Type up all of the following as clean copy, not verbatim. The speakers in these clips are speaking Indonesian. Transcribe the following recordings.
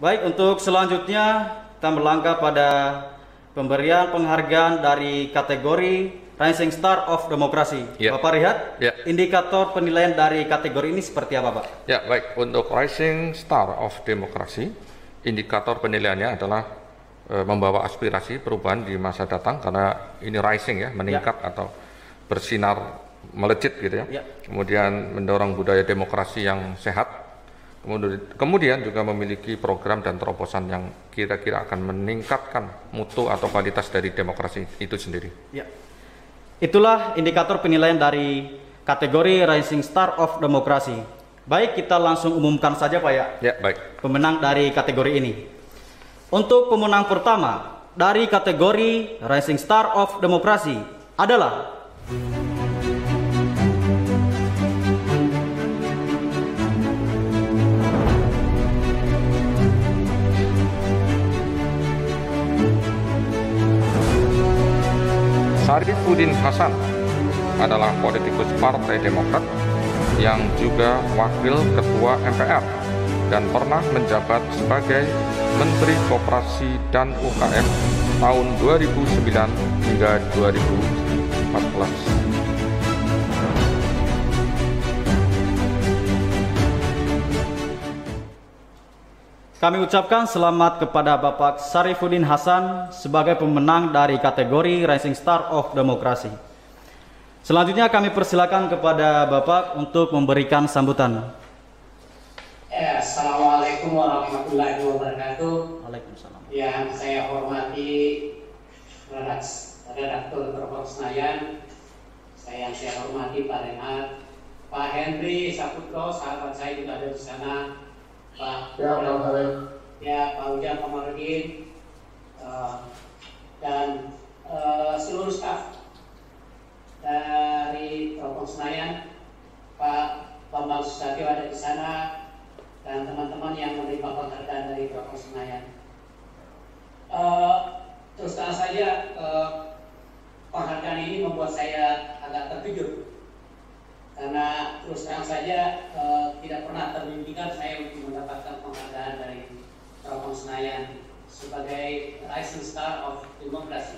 Baik, untuk selanjutnya kita melangkah pada pemberian penghargaan dari kategori Rising Star of Demokrasi. Ya. Bapak Rihat, Ya. indikator penilaian dari kategori ini seperti apa, Pak? Ya, baik. Untuk Rising Star of Demokrasi, indikator penilaiannya adalah membawa aspirasi perubahan di masa datang, karena ini rising ya, meningkat atau bersinar melejit gitu ya. Ya. Kemudian mendorong budaya demokrasi yang sehat. Kemudian juga memiliki program dan terobosan yang kira-kira akan meningkatkan mutu atau kualitas dari demokrasi itu sendiri. Ya. Itulah indikator penilaian dari kategori Rising Star of Demokrasi. Baik, kita langsung umumkan saja, Pak ya. Ya, baik. Pemenang dari kategori ini. Untuk pemenang pertama dari kategori Rising Star of Demokrasi adalah Sarifuddin Hasan, adalah politikus Partai Demokrat yang juga Wakil Ketua MPR dan pernah menjabat sebagai Menteri Koperasi dan UKM tahun 2009 hingga 2014. Kami ucapkan selamat kepada Bapak Sarifuddin Hasan sebagai pemenang dari kategori Rising Star of Demokrasi. Selanjutnya kami persilakan kepada Bapak untuk memberikan sambutan. Assalamualaikum warahmatullahi wabarakatuh. Waalaikumsalam. Yang saya hormati Redaktur Propam Senayan, yang saya hormati Pak Renhat, Pak Henry Saputro, sahabat saya juga ada di sana. Pak Pak Ujang Komarudin, dan seluruh staf dari Propam Senayan, Pak Bambang Susatyo ada di sana, dan teman-teman yang menerima penghargaan dari Propam Senayan. Terus terang saja, penghargaan ini membuat saya agak terkejut. Karena terus terang saja tidak pernah termimpikan saya untuk mendapatkan penghargaan dari Propam Senayan sebagai Rising Star of Demokrasi.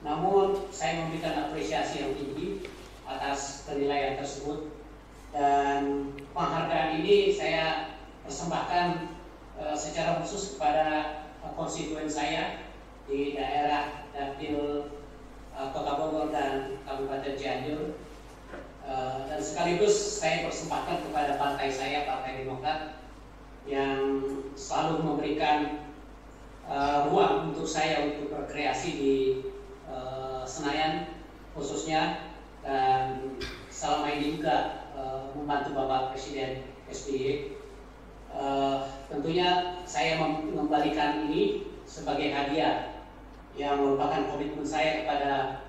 Namun saya memberikan apresiasi yang tinggi atas penilaian tersebut, dan penghargaan ini saya persembahkan secara khusus kepada konstituen saya di daerah Dapil Kota Bogor dan Kabupaten Cianjur, dan sekaligus saya persembahkan kepada partai saya, Partai Demokrat, yang selalu memberikan ruang untuk saya untuk berkreasi di Senayan khususnya, dan selama ini juga membantu Bapak Presiden SBY. Tentunya saya mengembalikan ini sebagai hadiah yang merupakan komitmen saya kepada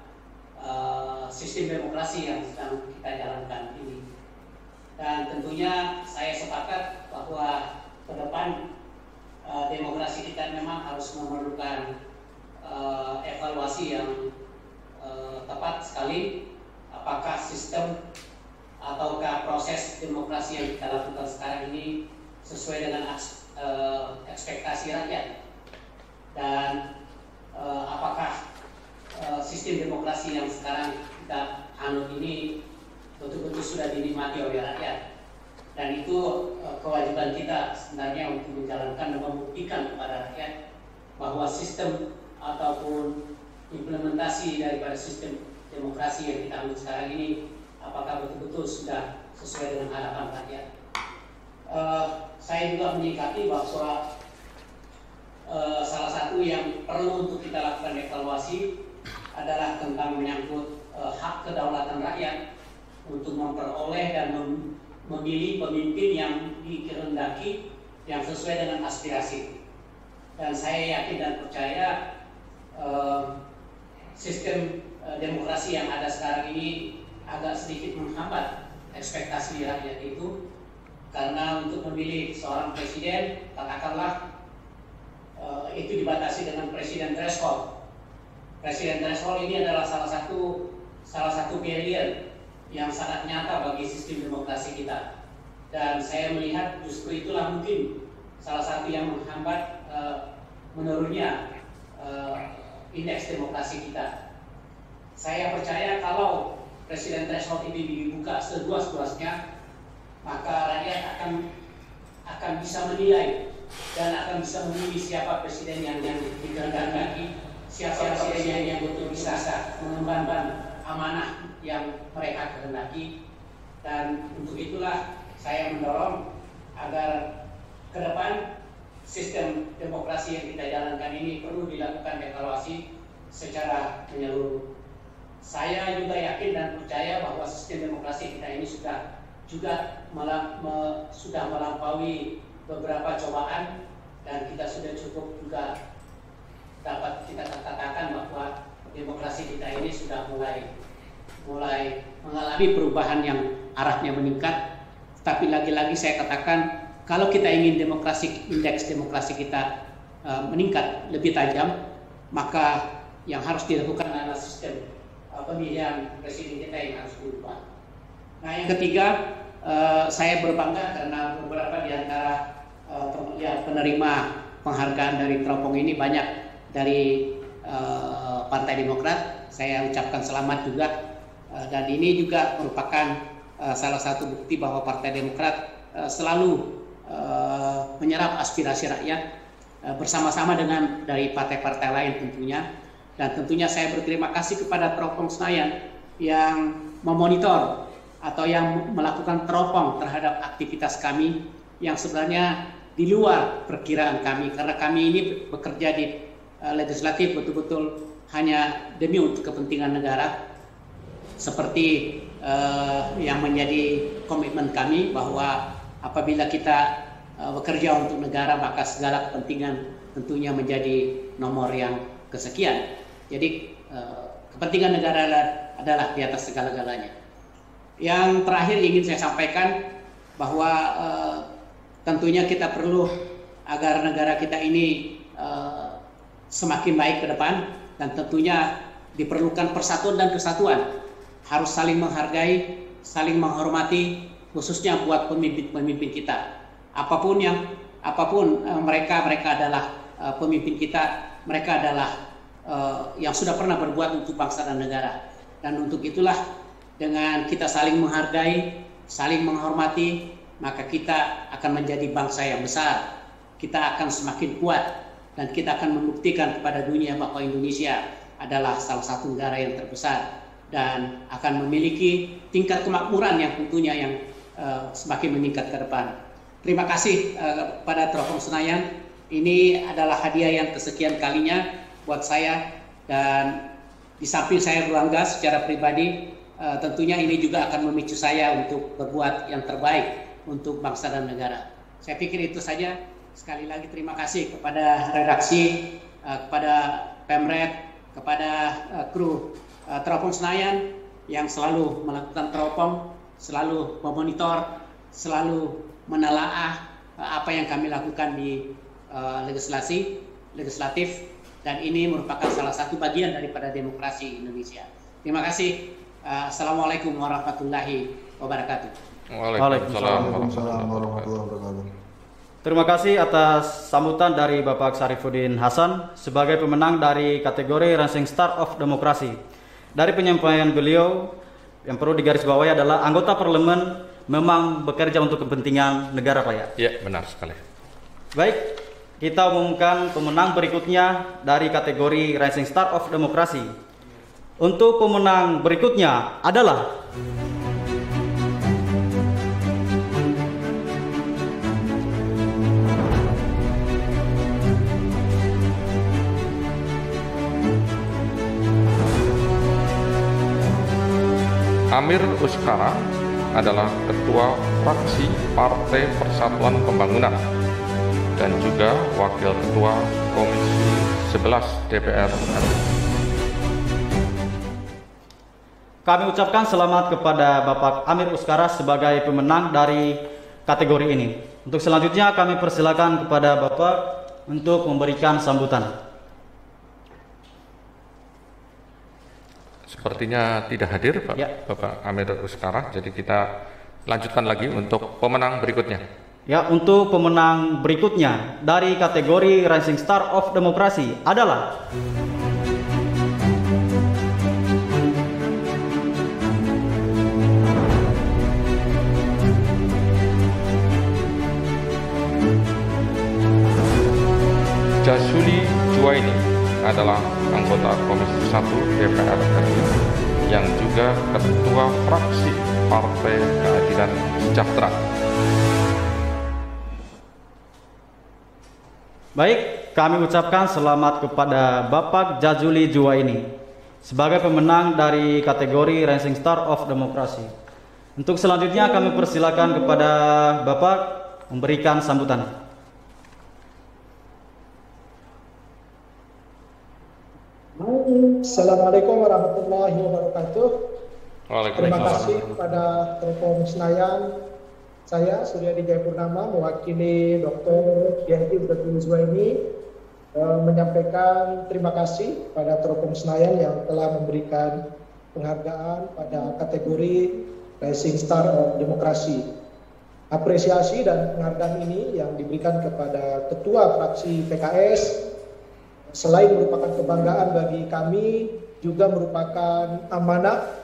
sistem demokrasi yang sedang kita jalankan ini. Dan tentunya saya sepakat bahwa ke depan demokrasi kita memang harus memerlukan evaluasi yang tepat sekali, apakah sistem ataukah proses demokrasi yang kita lakukan sekarang ini sesuai dengan ekspektasi rakyat, dan apakah sistem demokrasi yang sekarang kita anut ini betul-betul sudah dinikmati oleh rakyat. Dan itu kewajiban kita sebenarnya untuk menjalankan dan membuktikan kepada rakyat bahwa sistem ataupun implementasi daripada sistem demokrasi yang kita anut sekarang ini apakah betul-betul sudah sesuai dengan harapan rakyat. Saya juga menyikapi bahwa salah satu yang perlu untuk kita lakukan evaluasi adalah tentang menyangkut hak kedaulatan rakyat untuk memperoleh dan memilih pemimpin yang dikehendaki yang sesuai dengan aspirasi. Dan saya yakin dan percaya sistem demokrasi yang ada sekarang ini agak sedikit menghambat ekspektasi rakyat itu, karena untuk memilih seorang presiden, katakanlah itu dibatasi dengan presiden threshold. Presiden threshold ini adalah salah satu barrier yang sangat nyata bagi sistem demokrasi kita. Dan saya melihat justru itulah mungkin salah satu yang menghambat menurunnya indeks demokrasi kita. Saya percaya kalau presiden threshold ini dibuka seluas-luasnya, maka rakyat akan bisa menilai dan akan bisa memilih siapa presiden yang dikehendaki, siapa presiden yang betul bisa mengemban amanah yang mereka kehendaki. Dan untuk itulah saya mendorong agar ke depan sistem demokrasi yang kita jalankan ini perlu dilakukan evaluasi secara menyeluruh. Saya juga yakin dan percaya bahwa sistem demokrasi kita ini sudah melampaui beberapa cobaan, dan kita sudah cukup juga dapat kita katakan bahwa demokrasi kita ini sudah mulai mengalami perubahan yang arahnya meningkat. Tapi lagi-lagi saya katakan, kalau kita ingin indeks demokrasi kita meningkat lebih tajam, maka yang harus dilakukan adalah sistem pemilihan presiden kita yang harus diubah. Nah, yang ketiga, saya berbangga karena beberapa di antara penerima penghargaan dari teropong ini banyak dari Partai Demokrat. Saya ucapkan selamat juga, dan ini juga merupakan salah satu bukti bahwa Partai Demokrat selalu menyerap aspirasi rakyat bersama-sama dengan dari partai-partai lain tentunya. Dan tentunya saya berterima kasih kepada Teropong Senayan yang memonitor atau yang melakukan teropong terhadap aktivitas kami yang sebenarnya di luar perkiraan kami, karena kami ini bekerja di legislatif betul-betul hanya demi untuk kepentingan negara, seperti yang menjadi komitmen kami bahwa apabila kita bekerja untuk negara, maka segala kepentingan tentunya menjadi nomor yang kesekian. Jadi kepentingan negara adalah di atas segala-galanya. Yang terakhir ingin saya sampaikan bahwa tentunya kita perlu agar negara kita ini semakin baik ke depan, dan tentunya diperlukan persatuan dan kesatuan. Harus saling menghargai, saling menghormati, khususnya buat pemimpin-pemimpin kita. Apapun mereka adalah pemimpin kita, mereka adalah yang sudah pernah berbuat untuk bangsa dan negara. Dan untuk itulah, dengan kita saling menghargai, saling menghormati, maka kita akan menjadi bangsa yang besar. Kita akan semakin kuat, dan kita akan membuktikan kepada dunia bahwa Indonesia adalah salah satu negara yang terbesar dan akan memiliki tingkat kemakmuran yang tentunya yang semakin meningkat ke depan. Terima kasih pada Teropong Senayan. Ini adalah hadiah yang kesekian kalinya buat saya, dan di samping saya bangga secara pribadi, tentunya ini juga akan memicu saya untuk berbuat yang terbaik untuk bangsa dan negara. Saya pikir itu saja. Sekali lagi terima kasih kepada redaksi, kepada Pemret, kepada kru Teropong Senayan yang selalu melakukan teropong, selalu memonitor, selalu menelaah apa yang kami lakukan di legislatif, dan ini merupakan salah satu bagian daripada demokrasi Indonesia. Terima kasih. Assalamualaikum warahmatullahi wabarakatuh. Waalaikumsalam warahmatullahi wabarakatuh. Terima kasih atas sambutan dari Bapak Sarifudin Hasan sebagai pemenang dari kategori Rising Star of Demokrasi. Dari penyampaian beliau, yang perlu digarisbawahi adalah anggota parlemen memang bekerja untuk kepentingan negara, Pak ya? Iya, benar sekali. Baik, kita umumkan pemenang berikutnya dari kategori Rising Star of Demokrasi. Untuk pemenang berikutnya adalah Amir Uskara, adalah Ketua Fraksi Partai Persatuan Pembangunan dan juga Wakil Ketua Komisi 11 DPR RI. Kami ucapkan selamat kepada Bapak Amir Uskara sebagai pemenang dari kategori ini. Untuk selanjutnya kami persilakan kepada Bapak untuk memberikan sambutan. Sepertinya tidak hadir Pak, ya. Bapak Amir Uskara, jadi kita lanjutkan lagi untuk pemenang berikutnya. Ya, untuk pemenang berikutnya dari kategori Rising Star of Demokrasi adalah Jazuli Juwaini adalah anggota Komisi 1 DPR RI yang juga Ketua Fraksi Partai Keadilan Sejahtera. Baik, kami ucapkan selamat kepada Bapak Jazuli Juwaini sebagai pemenang dari kategori Rising Star of Demokrasi. Untuk selanjutnya kami persilakan kepada Bapak memberikan sambutan. Assalamualaikum warahmatullahi wabarakatuh. Terima kasih Waalaikumsalam. kepada Telkom Senayan. Saya Suryadi Jayapurnama mewakili Dr. Yahdi Jazuli Juwaini menyampaikan terima kasih pada Telkom Senayan yang telah memberikan penghargaan pada kategori Rising Star of Demokrasi. Apresiasi dan penghargaan ini yang diberikan kepada Ketua Fraksi PKS selain merupakan kebanggaan bagi kami, juga merupakan amanah,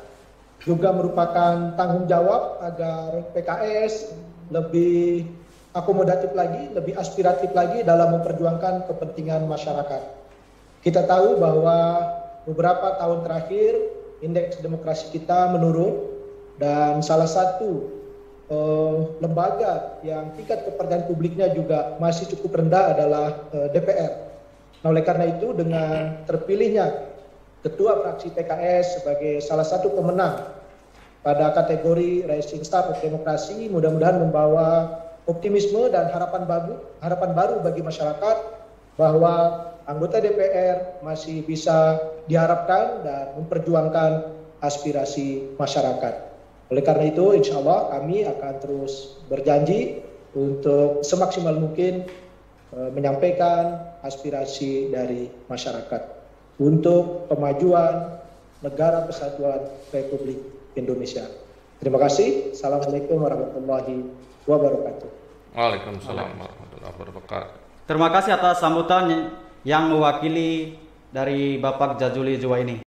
juga merupakan tanggung jawab agar PKS lebih akomodatif lagi, lebih aspiratif lagi dalam memperjuangkan kepentingan masyarakat. Kita tahu bahwa beberapa tahun terakhir indeks demokrasi kita menurun dan salah satu lembaga yang tingkat kepercayaan publiknya juga masih cukup rendah adalah DPR. Nah, oleh karena itu dengan terpilihnya Ketua Fraksi PKS sebagai salah satu pemenang pada kategori Rising Star of Demokrasi, mudah-mudahan membawa optimisme dan harapan baru bagi masyarakat bahwa anggota DPR masih bisa diharapkan dan memperjuangkan aspirasi masyarakat. Oleh karena itu, insya Allah kami akan terus berjanji untuk semaksimal mungkin menyampaikan aspirasi dari masyarakat untuk kemajuan negara kesatuan Republik Indonesia. Terima kasih. Assalamualaikum warahmatullahi wabarakatuh. Waalaikumsalam warahmatullahi wabarakatuh. Terima kasih atas sambutan yang mewakili dari Bapak Jazuli Juwaini.